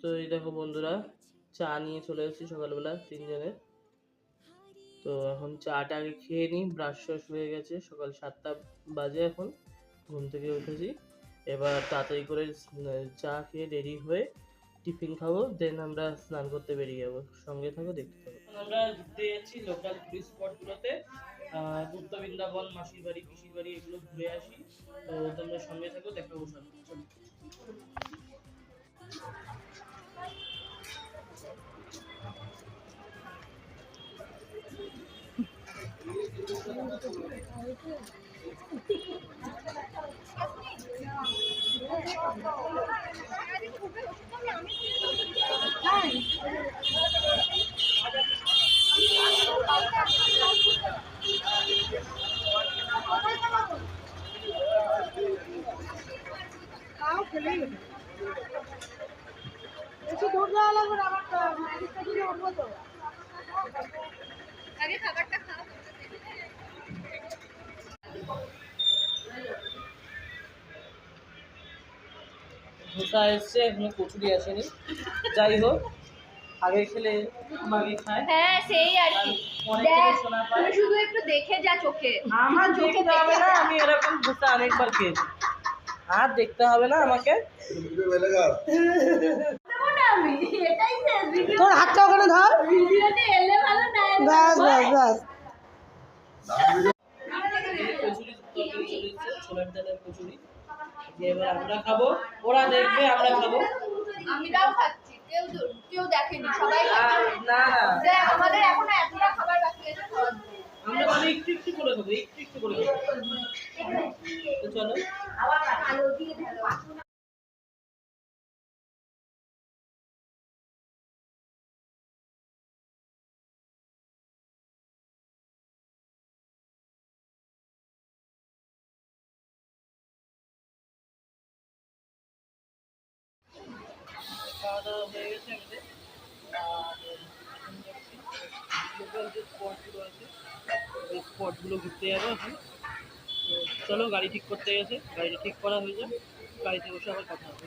তো এই দেখো বন্ধুরা, চা নিয়ে চলে এসেছি সকালবেলা তিনজনে। তো এখন চাটা আগে খেয়ে নিই, ব্রাশ ট্রাশ হয়ে গেছে, সকাল 7টা বাজে এখন, ঘুম থেকে উঠেছি। এবার তাড়াতাড়ি করে চা খেয়ে রেডি হয়ে টিফিন খাবো, দেন আমরা স্নান করতে বেরিয়ে যাবো। সঙ্গে থাকো, দেখতে থাকো। আমরা ঘুরতে যাচ্ছি লোকাল টুরিস্ট স্পটগুলোতে, গুপ্ত বৃন্দাবন, মাসির বাড়ি, পিসির বাড়ি, এগুলো ঘুরে আসি। তো তোমরা সঙ্গে থাকো, দেখাবো সব। চলো। ধোসা এসছে, এখনো কচুরি আসেনি। যাই হোক, আগে খেলে মাগে খায়। হ্যাঁ সেই আর কি, তুমি শুধু একটু দেখে যা চোখে। আমার দেখতে হবে না, আমি এরকম ধোসা অনেকবার খেয়েছি। আর দেখতে হবে না আমাকে। আমি এটাই তোর হাতটা ওখানে ধর। ভিডিওতে এলে ভালো না ব্যাস ব্যাস ব্যাস। ছোলার ডালের কচুরি এবার আমরা খাবো, ওরা দেখবে, আমরা খাবো। আমিরাও খাচ্ছি, কেউ দেখেনি, সবাই না না, আমাদের এখনো এতটা খাবার বাকি আছে। আমরা মানে একটু একটু করে খাবো, একটু একটু করে খাবো। তো চলো। আলো দিয়ে ঢালো। খাওয়া দাওয়া হয়ে গেছে আমাদের, আর লোকাল যে স্পটগুলো আছে ওই স্পটগুলো ঘুরতে যাবো এখন। তো চলো, গাড়ি ঠিক করতে গেছে, গাড়িটা ঠিক করা হয়ে যাক, গাড়িতে বসে আবার কথা হবে।